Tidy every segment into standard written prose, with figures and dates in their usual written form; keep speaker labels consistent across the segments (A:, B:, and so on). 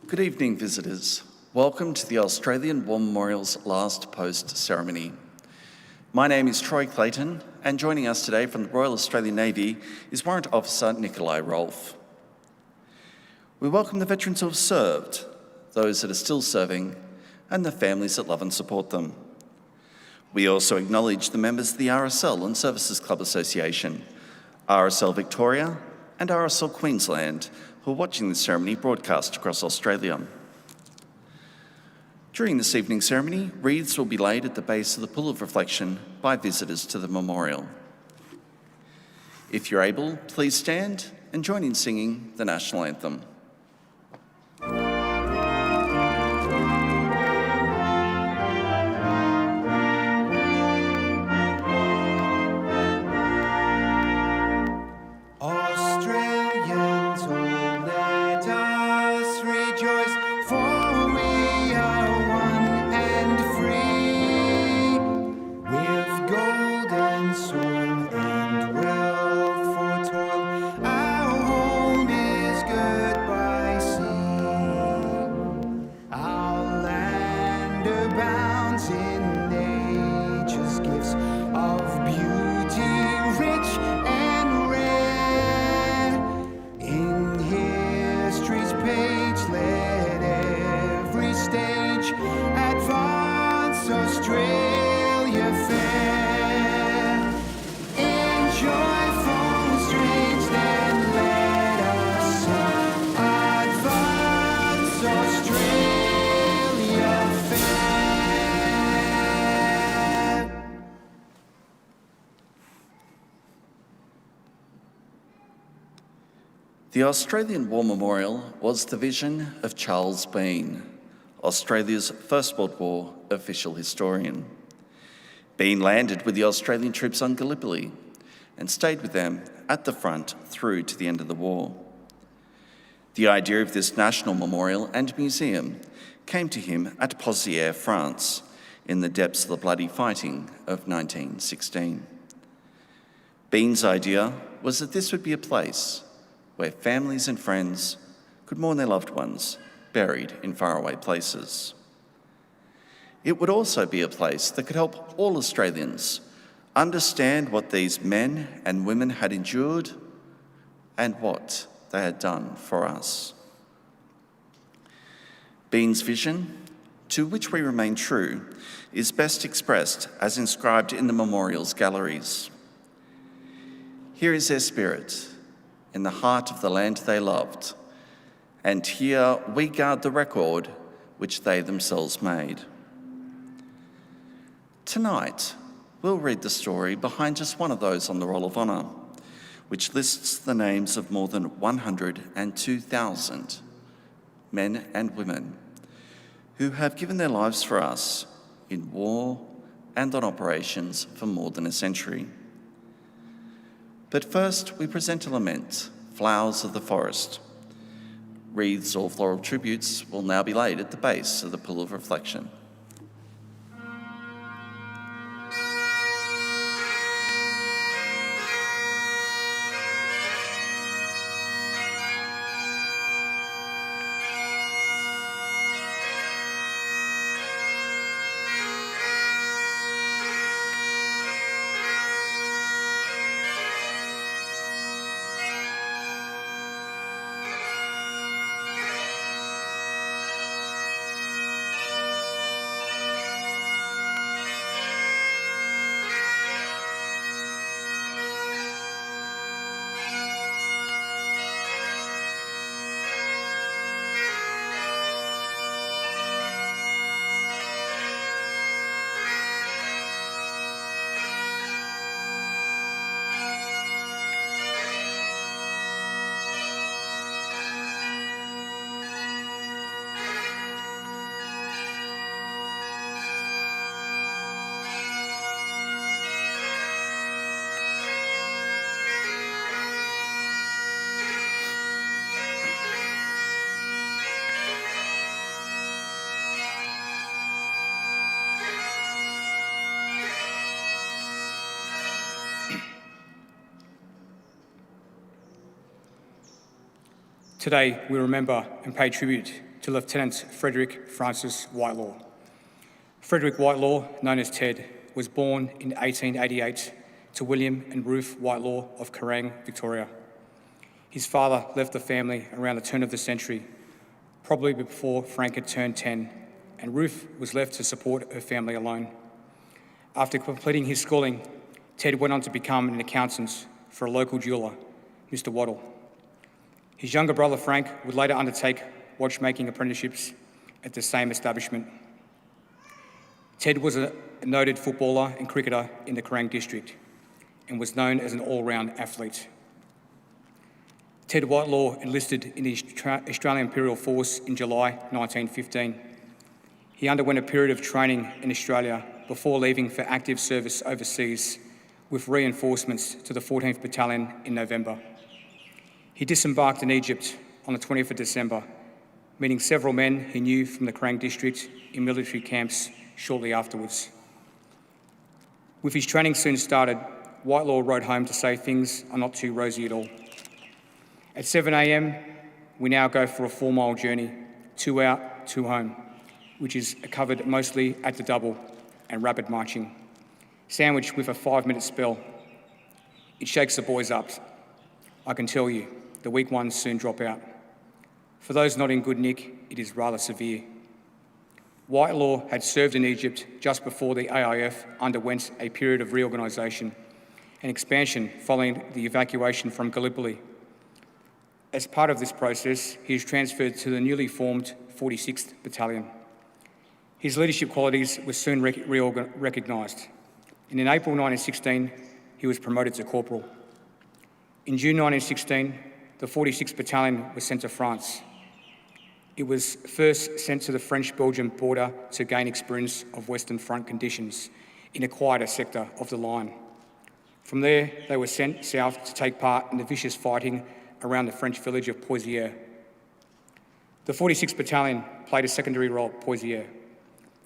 A: Good evening, visitors. Welcome to the Australian War Memorial's last post ceremony. My name is Troy Clayton, and joining us today from the Royal Australian Navy is Warrant Officer Nikolai Rolfe. We welcome the veterans who have served, those that are still serving, and the families that love and support them. We also acknowledge the members of the RSL Services Clubs Association, RSL Victoria, and RSL Queensland, who are watching this ceremony broadcast across Australia. During this evening's ceremony, wreaths will be laid at the base of the Pool of Reflection by visitors to the memorial. If you're able, please stand and join in singing the National Anthem. The Australian War Memorial was the vision of Charles Bean, Australia's First World War official historian. Bean landed with the Australian troops on Gallipoli and stayed with them at the front through to the end of the war. The idea of this national memorial and museum came to him at Pozières, France, in the depths of the bloody fighting of 1916. Bean's idea was that this would be a place where families and friends could mourn their loved ones buried in faraway places. It would also be a place that could help all Australians understand what these men and women had endured and what they had done for us. Bean's vision, to which we remain true, is best expressed as inscribed in the memorial's galleries. Here is their spirit, in the heart of the land they loved, and here we guard the record which they themselves made. Tonight, we'll read the story behind just one of those on the Roll of Honour, which lists the names of more than 102,000 men and women who have given their lives for us in war and on operations for more than a century. But first, we present a lament, Flowers of the Forest. Wreaths or floral tributes will now be laid at the base of the Pool of Reflection.
B: Today, we remember and pay tribute to Lieutenant Frederick Francis Whitelaw. Frederick Whitelaw, known as Ted, was born in 1888 to William and Ruth Whitelaw of Kerrang, Victoria. His father left the family around the turn of the century, probably before Frank had turned 10, and Ruth was left to support her family alone. After completing his schooling, Ted went on to become an accountant for a local jeweller, Mr. Waddle. His younger brother Frank would later undertake watchmaking apprenticeships at the same establishment. Ted was a noted footballer and cricketer in the Kerrang district and was known as an all-round athlete. Ted Whitelaw enlisted in the Australian Imperial Force in July 1915. He underwent a period of training in Australia before leaving for active service overseas with reinforcements to the 14th Battalion in November. He disembarked in Egypt on the 20th of December, meeting several men he knew from the Kerrang district in military camps shortly afterwards. With his training soon started, Whitelaw rode home to say things are not too rosy at all. At 7 a.m, we now go for a 4-mile journey, 2 out, 2 home, which is covered mostly at the double and rapid marching, sandwiched with a 5-minute spell. It shakes the boys up. I can tell you, the weak ones soon drop out. For those not in good nick, it is rather severe. Whitelaw had served in Egypt just before the AIF underwent a period of reorganisation and expansion following the evacuation from Gallipoli. As part of this process, he was transferred to the newly formed 46th Battalion. His leadership qualities were soon recognised, and in April 1916, he was promoted to corporal. In June 1916, the 46th Battalion was sent to France. It was first sent to the French-Belgian border to gain experience of Western Front conditions in a quieter sector of the line. From there, they were sent south to take part in the vicious fighting around the French village of Poitiers. The 46th Battalion played a secondary role at Poitiers.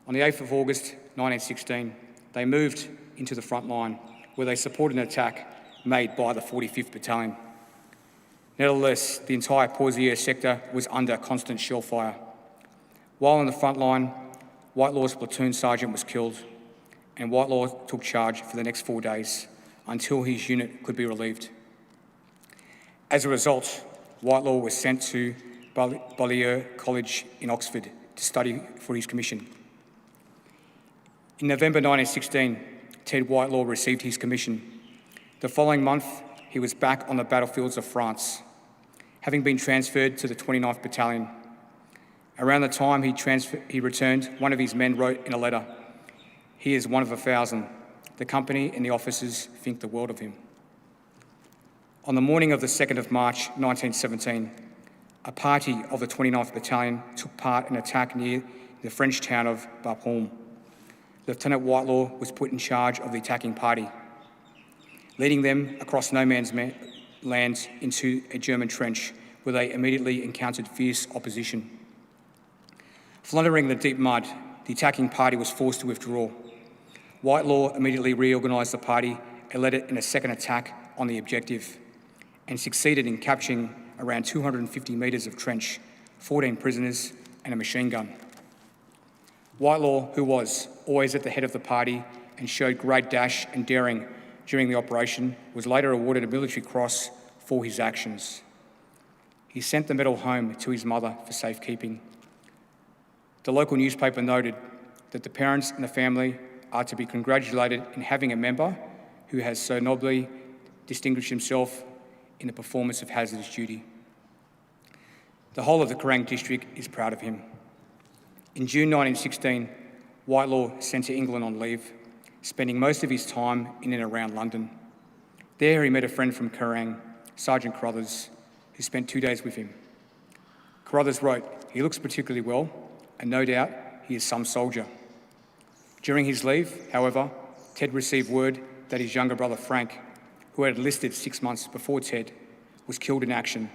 B: On the 8th of August 1916, they moved into the front line, where they supported an attack made by the 45th Battalion. Nevertheless, the entire Poitiers sector was under constant shell fire. While on the front line, Whitelaw's platoon sergeant was killed, and Whitelaw took charge for the next 4 days until his unit could be relieved. As a result, Whitelaw was sent to Balliol College in Oxford to study for his commission. In November 1916, Ted Whitelaw received his commission. The following month, he was back on the battlefields of France, having been transferred to the 29th Battalion. Around the time he returned, one of his men wrote in a letter, "He is one of 1,000. The company and the officers think the world of him." On the morning of the 2nd of March 1917, a party of the 29th Battalion took part in an attack near the French town of Bapaume. Lieutenant Whitelaw was put in charge of the attacking party, leading them across no man's land into a German trench where they immediately encountered fierce opposition. Floundering in the deep mud, the attacking party was forced to withdraw. Whitelaw immediately reorganised the party and led it in a second attack on the objective, and succeeded in capturing around 250 metres of trench, 14 prisoners and a machine gun. Whitelaw, who was always at the head of the party and showed great dash and daring during the operation, was later awarded a military cross for his actions. He sent the medal home to his mother for safekeeping. The local newspaper noted that the parents and the family are to be congratulated in having a member who has so nobly distinguished himself in the performance of hazardous duty. The whole of the Kerrang district is proud of him. In June 1916, Whitelaw sent to England on leave, spending most of his time in and around London. There he met a friend from Kerrang, Sergeant Carruthers, who spent 2 days with him. Carruthers wrote, "He looks particularly well, and no doubt he is some soldier." During his leave, however, Ted received word that his younger brother Frank, who had enlisted 6 months before Ted, was killed in action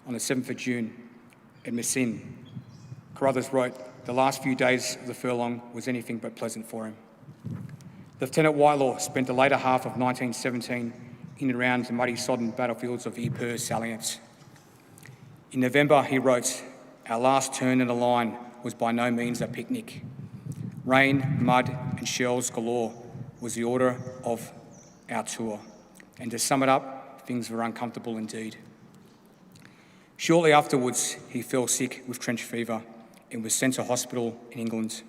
B: on the 7th of June at Messines. Carruthers wrote, "The last few days of the furlong was anything but pleasant for him." Lieutenant Whitelaw spent the later half of 1917 in and around the muddy sodden battlefields of Ypres salient. In November he wrote, our last turn in the line was by no means a picnic. Rain, mud and shells galore was the order of our tour. And to sum it up, things were uncomfortable indeed. Shortly afterwards, he fell sick with trench fever and was sent to hospital in England.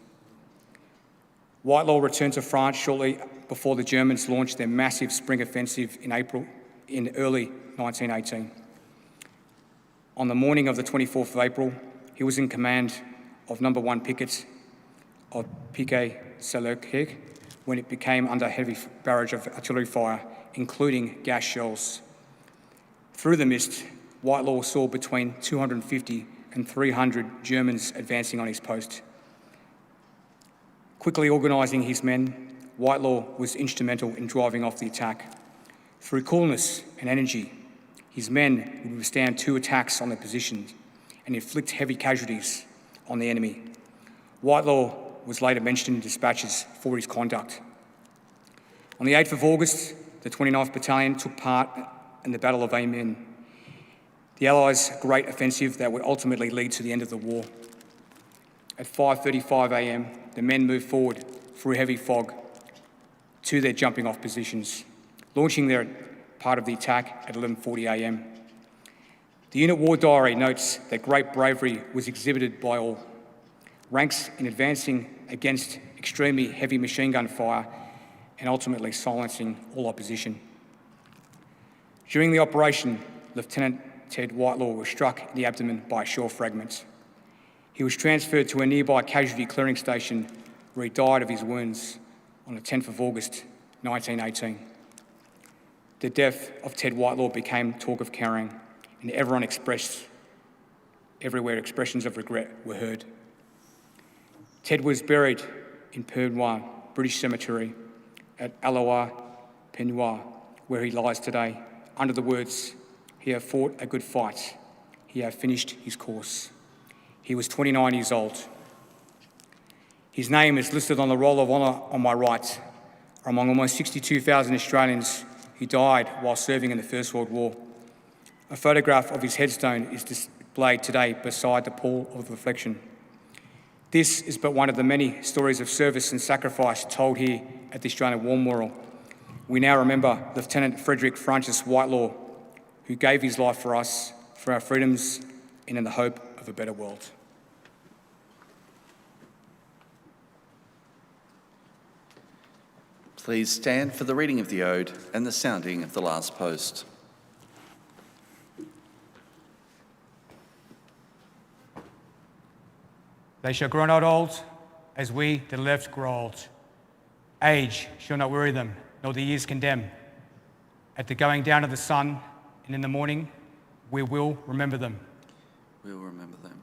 B: Whitelaw returned to France shortly before the Germans launched their massive spring offensive in early 1918. On the morning of the 24th of April, he was in command of No. 1 Picket of Piquet-Saint-Leclerc when it became under heavy barrage of artillery fire, including gas shells. Through the mist, Whitelaw saw between 250 and 300 Germans advancing on his post. Quickly organising his men, Whitelaw was instrumental in driving off the attack. Through coolness and energy, his men would withstand 2 attacks on their positions and inflict heavy casualties on the enemy. Whitelaw was later mentioned in dispatches for his conduct. On the 8th of August, the 29th Battalion took part in the Battle of Amiens, the Allies' great offensive that would ultimately lead to the end of the war. At 5:35 a.m, the men moved forward through heavy fog to their jumping-off positions, launching their part of the attack at 11:40 a.m. The unit war diary notes that great bravery was exhibited by all ranks in advancing against extremely heavy machine gun fire and ultimately silencing all opposition. During the operation, Lieutenant Ted Whitelaw was struck in the abdomen by a shell fragment. He was transferred to a nearby casualty clearing station where he died of his wounds on the 10th of August, 1918. The death of Ted Whitelaw became talk of carrying, and everywhere expressions of regret were heard. Ted was buried in Penoir, British Cemetery, at Alloa, Penoir, where he lies today, under the words, "He hath fought a good fight, he hath finished his course." He was 29 years old. His name is listed on the Roll of Honour on my right, among almost 62,000 Australians who died while serving in the First World War. A photograph of his headstone is displayed today beside the pool of reflection. This is but one of the many stories of service and sacrifice told here at the Australian War Memorial. We now remember Lieutenant Frederick Francis Whitelaw, who gave his life for us, for our freedoms, and in the hope of a better world.
A: Please stand for the reading of the Ode and the sounding of the last post.
B: They shall grow not old, as we that are left grow old. Age shall not weary them, nor the years condemn. At the going down of the sun and in the morning, we will remember them.
A: We will remember them.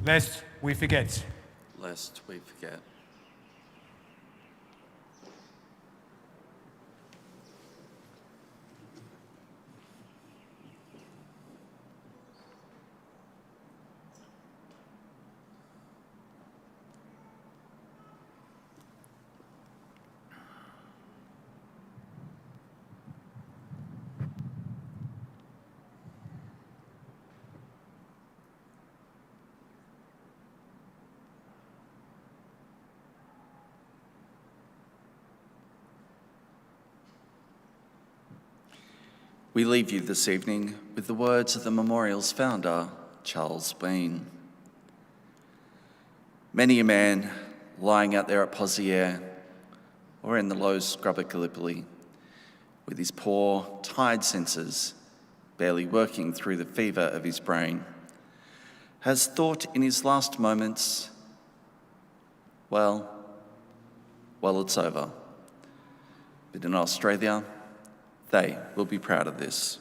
B: Lest we forget.
A: Lest we forget. We leave you this evening with the words of the memorial's founder, Charles Bean. Many a man lying out there at Poziere or in the low scrubber Gallipoli, with his poor, tired senses barely working through the fever of his brain, has thought in his last moments, well, it's over. But in Australia, they will be proud of this.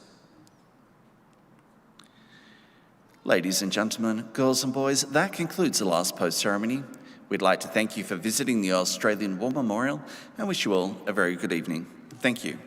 A: Ladies and gentlemen, girls and boys, that concludes the last post ceremony. We'd like to thank you for visiting the Australian War Memorial and wish you all a very good evening. Thank you.